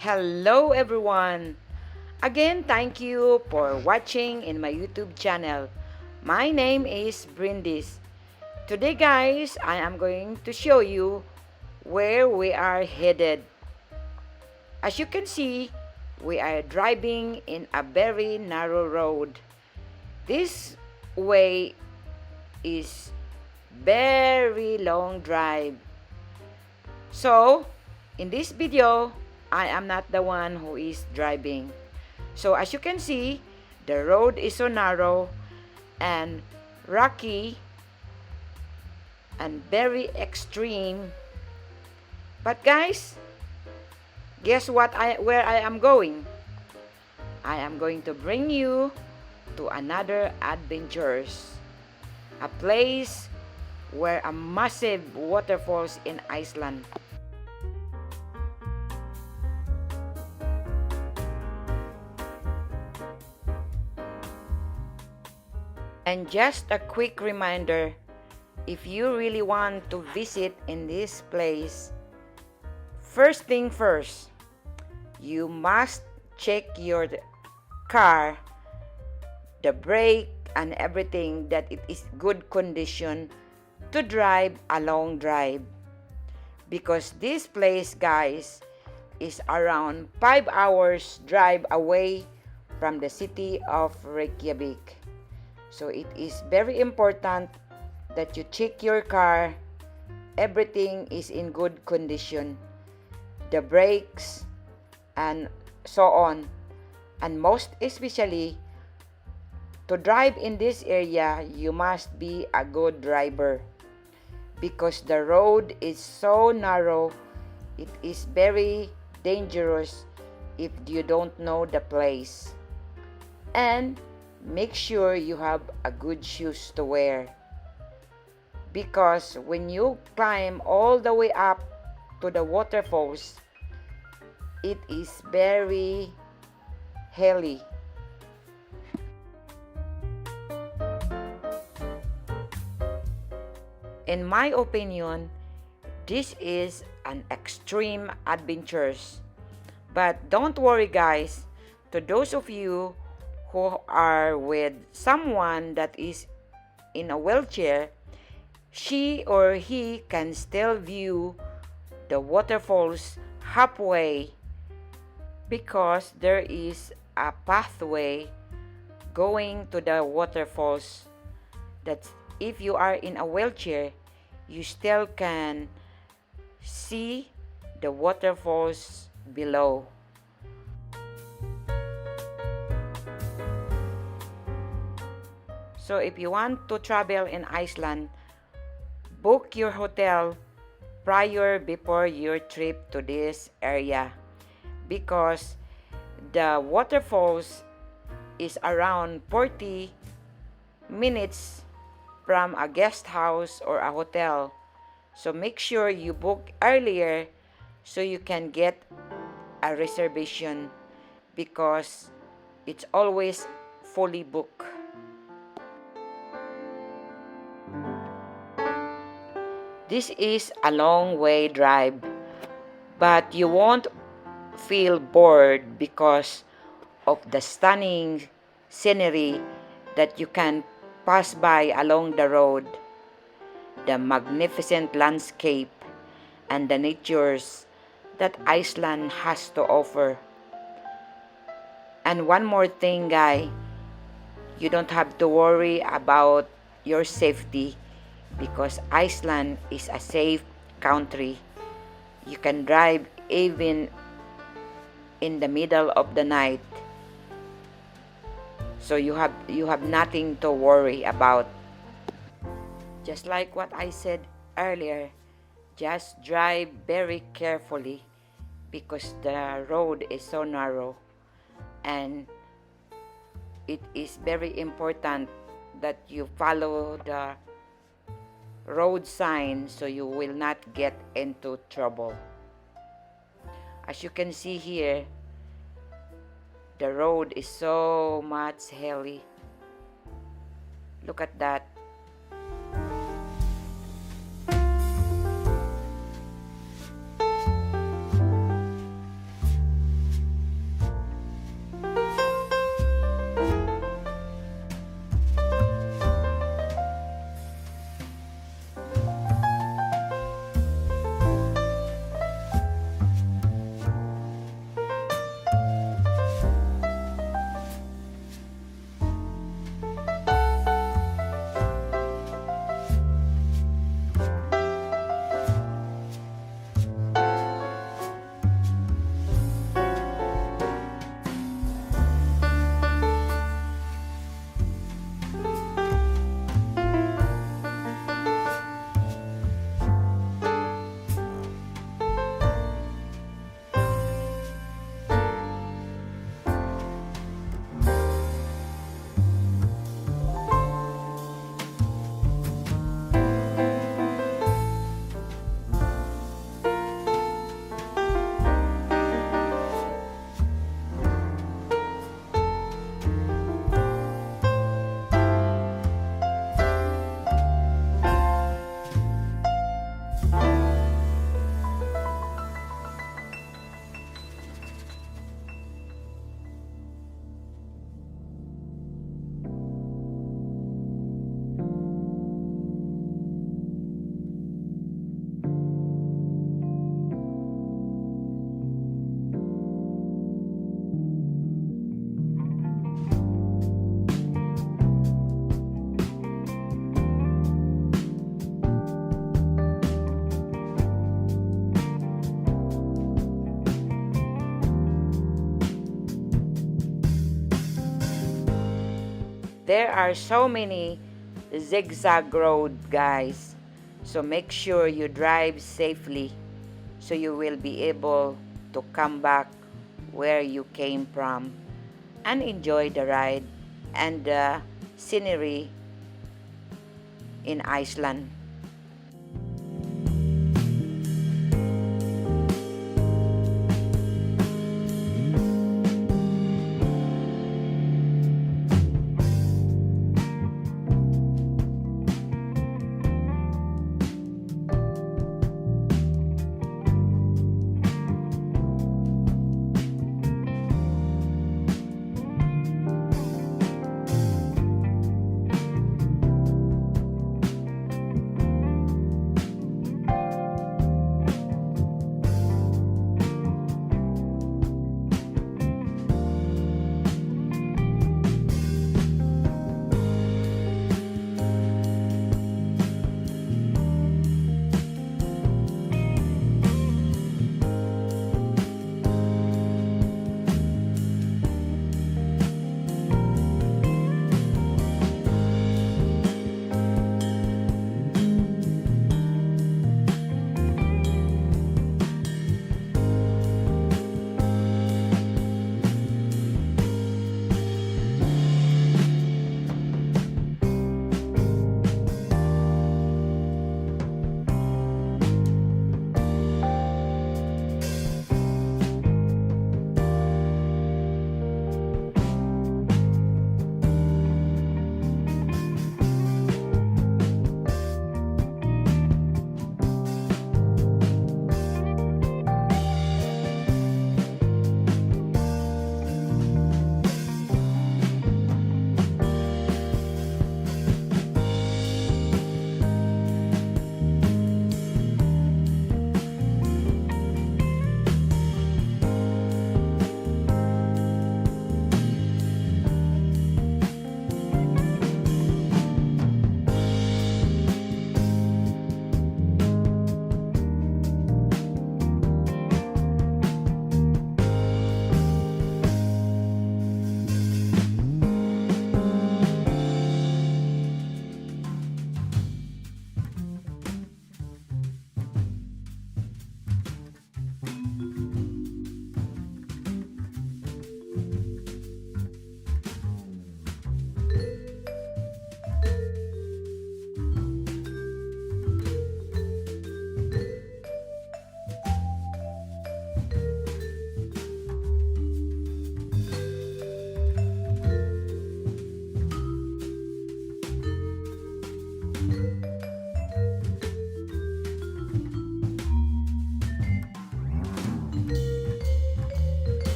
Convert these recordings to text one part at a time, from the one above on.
Hello everyone! Again, thank you for watching in my YouTube channel. My name is Brindis. Today guys, I am going to show you where we are headed. As you can see, we are driving in a very narrow road. This way is very long drive. So, in this video, I am not the one who is driving. So as you can see, the road is so narrow and rocky and very extreme. But guys, guess where I am going? I am going to bring you to another adventures. A place where a massive waterfalls in Iceland. And just a quick reminder, if you really want to visit in this place, first thing first, you must check your car, the brake and everything, that it is good condition to drive a long drive. Because this place, guys, is around 5 hours drive away from the city of Reykjavik. So it is very important that you check your car, everything is in good condition, the brakes and so on. And most especially, to drive in this area, you must be a good driver because the road is so narrow. It is very dangerous if you don't know the place. And make sure you have a good shoes to wear, because when you climb all the way up to the waterfalls, it is very hilly. In my opinion, this is an extreme adventures. But don't worry guys, to those of you who are with someone that is in a wheelchair, she or he can still view the waterfalls halfway because there is a pathway going to the waterfalls that if you are in a wheelchair, you still can see the waterfalls below. So if you want to travel in Iceland, book your hotel before your trip to this area, because the waterfalls is around 40 minutes from a guest house or a hotel. So make sure you book earlier so you can get a reservation, because it's always fully booked. This is a long way drive, but you won't feel bored because of the stunning scenery that you can pass by along the road, the magnificent landscape, and the natures that Iceland has to offer. And one more thing, guy, you don't have to worry about your safety because Iceland is a safe country. You can drive even in the middle of the night. So you have nothing to worry about. Just like what I said earlier, just drive very carefully because the road is so narrow, and it is very important that you follow the road sign so you will not get into trouble. As you can see here, the road is so much hilly. Look at that. there are so many zigzag road, guys. So make sure you drive safely so you will be able to come back where you came from and enjoy the ride and the scenery in Iceland.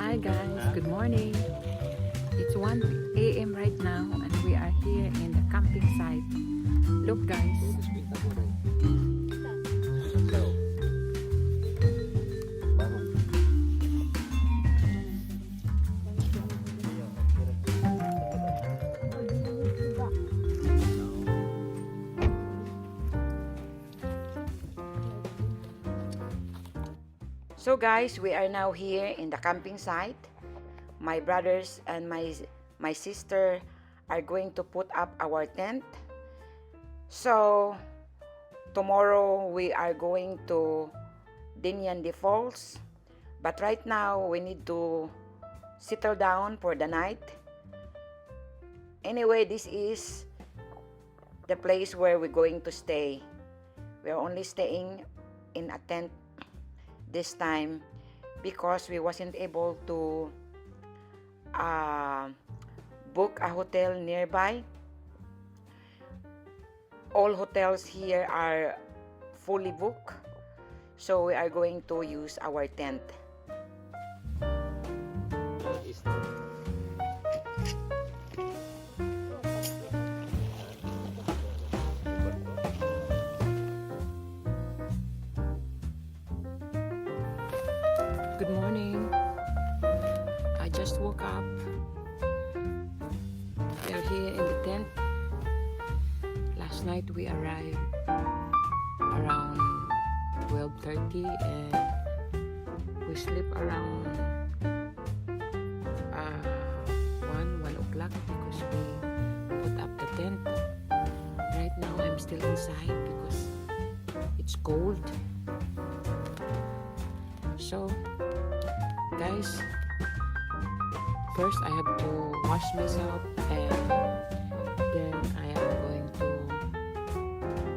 Hi guys, good morning. It's 1 a.m. right now and we are here in the camping site. Look guys. So guys, we are now here in the camping site. My brothers and my sister are going to put up our tent. So tomorrow we are going to Dinyandi Falls. But right now we need to settle down for the night. Anyway, this is the place where we're going to stay. We're only staying in a tent this time because we wasn't able to book a hotel nearby. All hotels here are fully booked, so we are going to use our tent. Good morning. I just woke up. We're here in the tent. Last night we arrived around 12:30 and we sleep around 1 o'clock because we put up the tent. Right now I'm still inside because it's cold. So guys, first I have to wash myself and then I am going to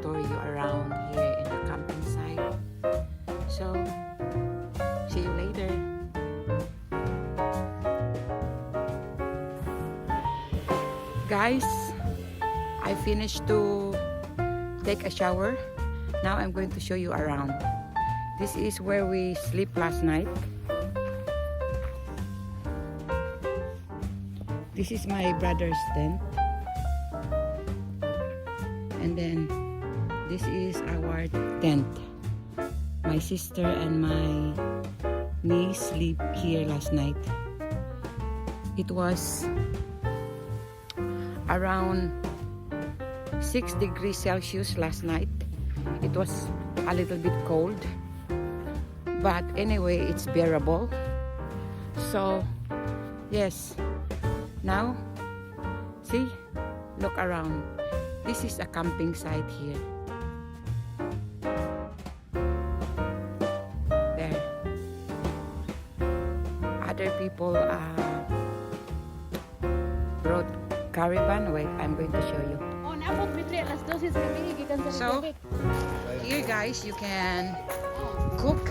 tour you around here in the camping site. So see you later. Guys, I finished to take a shower. Now I'm going to show you around. This is where we sleep last night. This is my brother's tent. And then this is our tent. My sister and my niece sleep here last night. It was around 6 degrees Celsius last night. It was a little bit cold, but anyway, it's bearable. So yes, now see, look around. This is a camping site here. There, other people brought caravan. Wait, I'm going to show you. So here guys, you can cook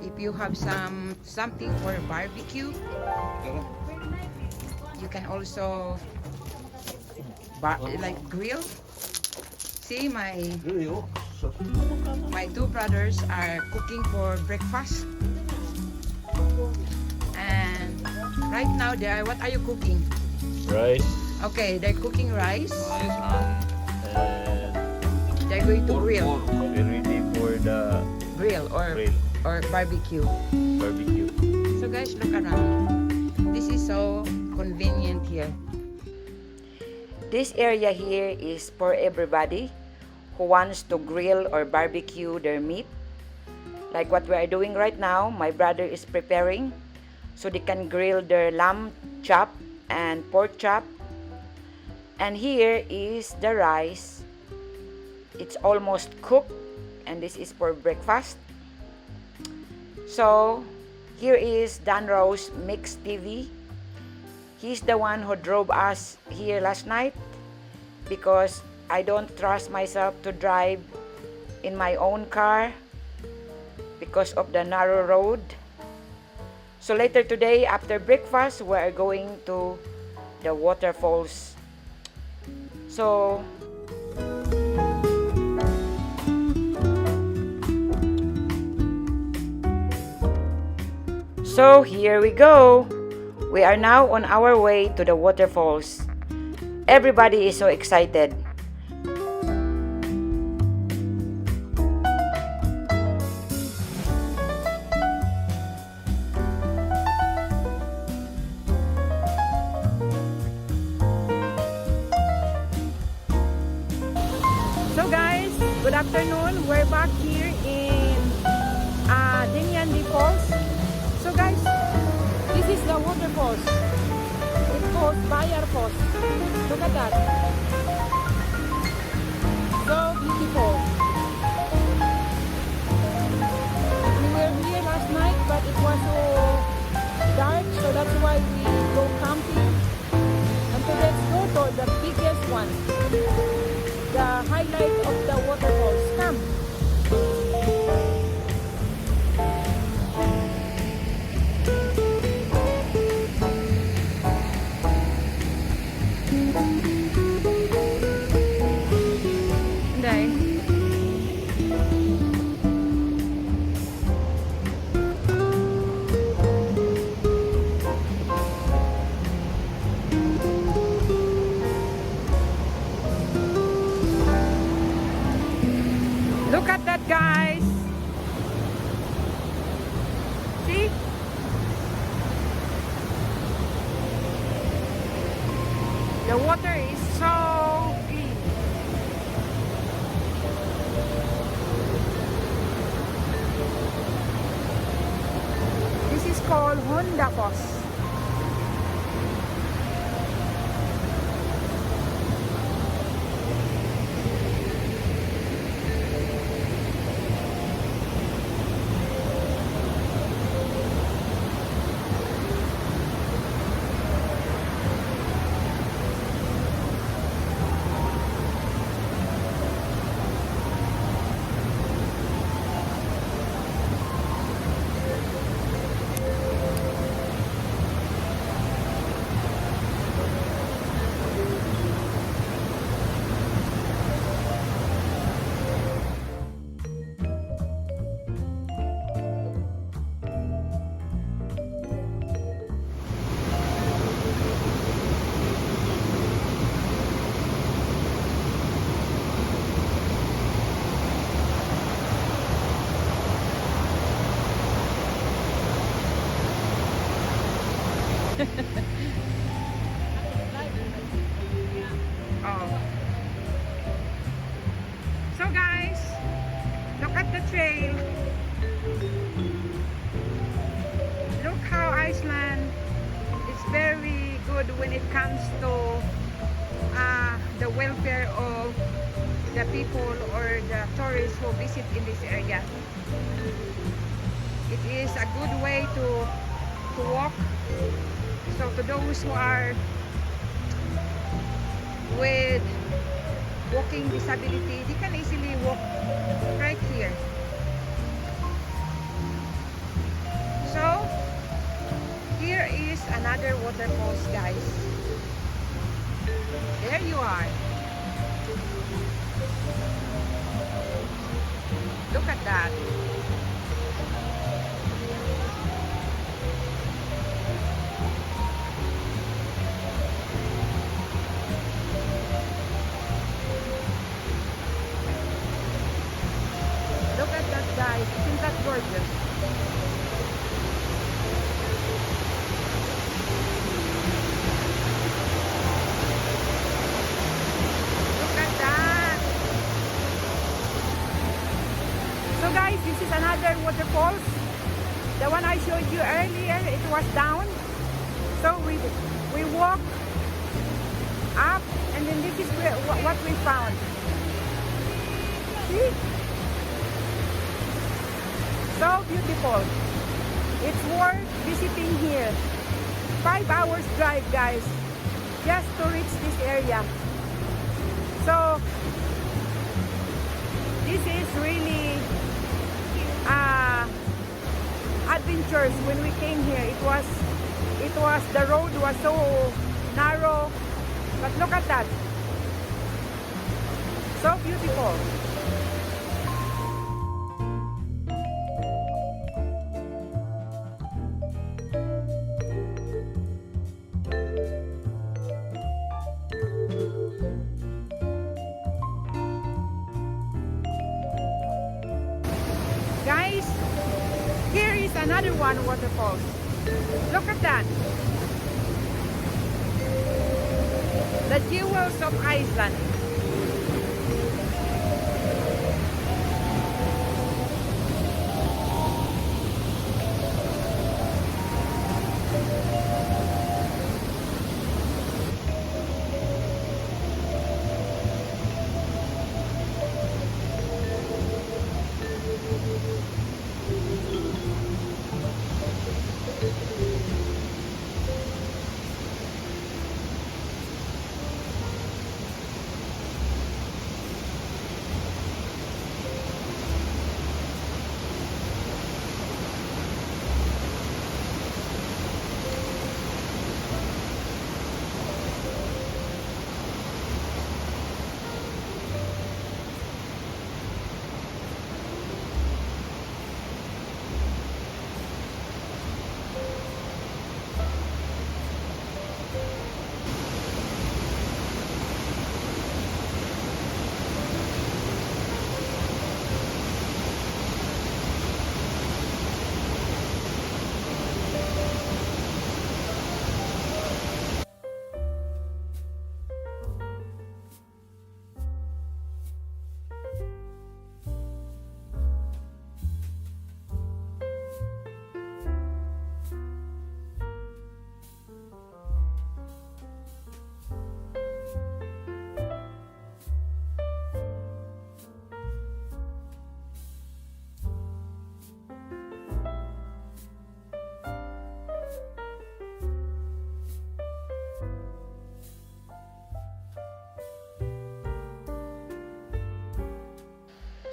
if you have something for barbecue. You can also like grill. See, my two brothers are cooking for breakfast. And right now what are you cooking? Rice. Okay, they're cooking rice. And They're going to grill. we're ready for the Grill or barbecue. barbecue. So guys, look around. This is so convenient here. This area here is for everybody who wants to grill or barbecue their meat. Like what we are doing right now, my brother is preparing so they can grill their lamb chop and pork chop. And here is the rice. It's almost cooked, and this is for breakfast. So here is Dan Rose Mix TV. He's the one who drove us here last night because I don't trust myself to drive in my own car because of the narrow road. So later today, after breakfast, we are going to the waterfalls. So here we go. We are now on our way to the waterfalls. Everybody is so excited. So guys, good afternoon. We're back here in Dinyandi Falls. So guys, this is the waterfalls. It's called Waterfalls. Look at that. So beautiful. We were here last night, but it was so dark, so that's why we go camping. And so let's go to the biggest one. The highlight of the waterfalls. Come. called Hundapos. Oh. So guys, look at the trail. Look how Iceland is very good when it comes to the welfare of the people or the tourists who visit in this area. It is a good way to walk. So to those who are with walking disability, they can easily walk right here. So here is another waterfalls, guys. There you are. Look at that. Look at that, guys. Isn't that gorgeous? Look at that. So guys, this is another waterfalls. The one I showed you earlier, it was down. So we walk up, and then this is what we found. See? So beautiful. It's worth visiting here. 5 hours drive, guys, just to reach this area. So this is really adventures. When we came here, it was the road was so narrow, but look at that. So beautiful. Guys, here is another one waterfall. Look at that. The jewels of Iceland.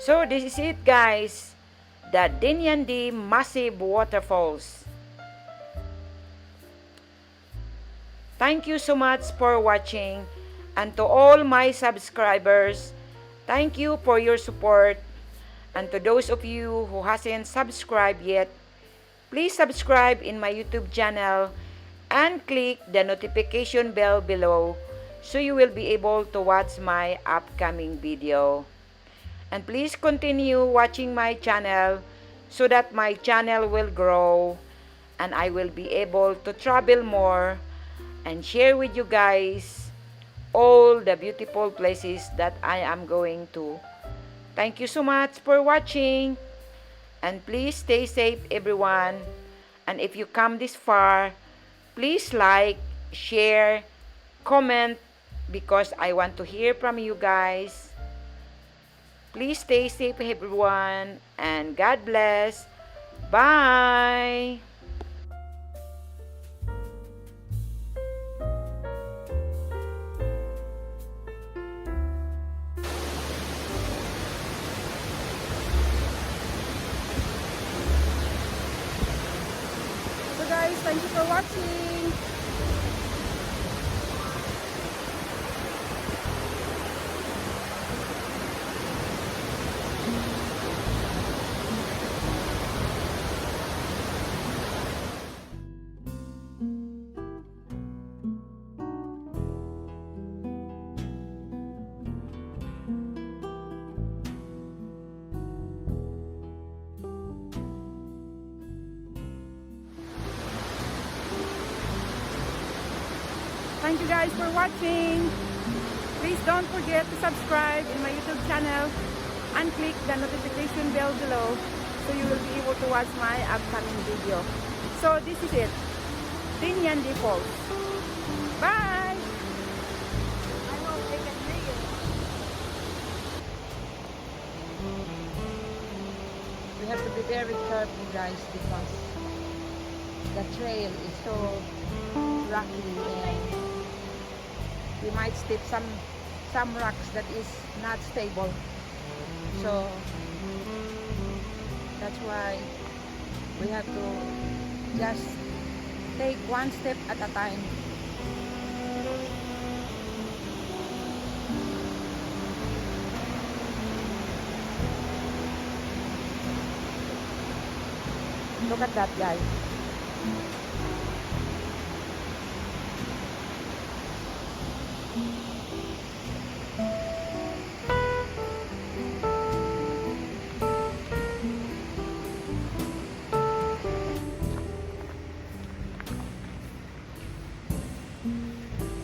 So this is it, guys. The Dinyandi Massive Waterfalls. Thank you so much for watching, and to all my subscribers, thank you for your support. And to those of you who hasn't subscribed yet, please subscribe in my YouTube channel and click the notification bell below so you will be able to watch my upcoming video. And please continue watching my channel so that my channel will grow and I will be able to travel more and share with you guys all the beautiful places that I am going to. Thank you so much for watching, and please stay safe, everyone. And if you come this far, please like, share, comment, because I want to hear from you guys. Please stay safe, everyone, and God bless. Bye. So guys, thank you for watching. Thank you guys for watching. Please don't forget to subscribe in my YouTube channel and click the notification bell below so you will be able to watch my upcoming video. So this is it, Dinyandi Falls. Bye! I hope they can make it. We have to be very careful, guys, because the trail is so rocky and we might step some rocks that is not stable, so that's why we have to just take one step at a time. Look at that, guys.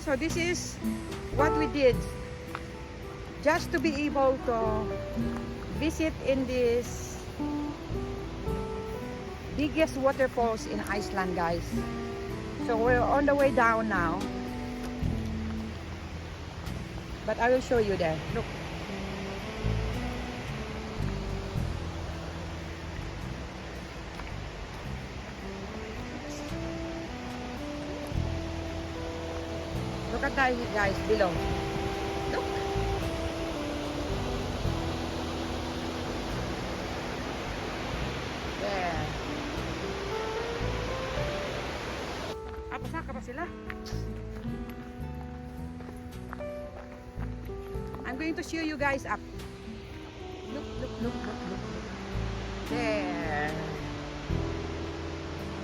So this is what we did just to be able to visit in this biggest waterfalls in Iceland, guys. So we're on the way down now, but I will show you there. Look. Look at that, guys, below. Look. There. Pasaka pa sila? I'm going to show you guys up. Look, look, look, look, look. There.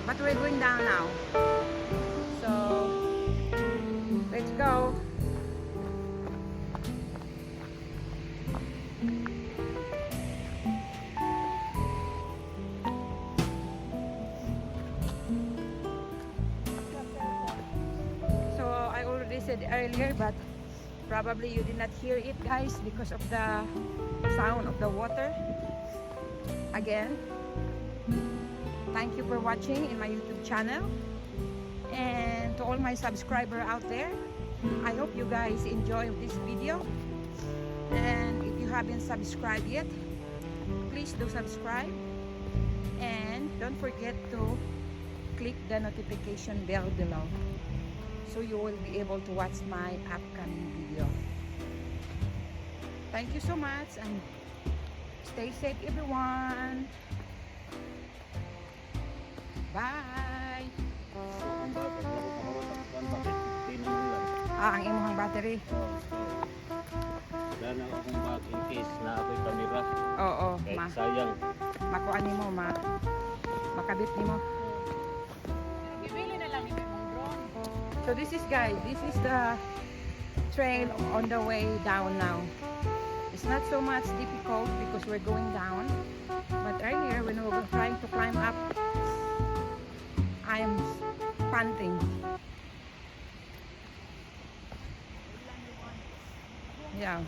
But we're going down now. So let's go. So I already said earlier, but probably you did not hear it, guys, because of the sound of the water. Again, thank you for watching in my YouTube channel. And to all my subscribers out there, I hope you guys enjoy this video. And if you haven't subscribed yet, please do subscribe. And don't forget to click the notification bell below so you will be able to watch my upcoming video. Thank you so much, and Stay safe, everyone. Bye. Ang imong battery. Wala na akong bag in case na ako'y kamera. Oo, Kahit sayang. makuha nimo, makabit nimo. Bibili na lang ni mong drone. So this is guys, this is the trail on the way down now. It's not so much difficult because we're going down. But earlier when we were trying to climb up, I'm panting. Yeah.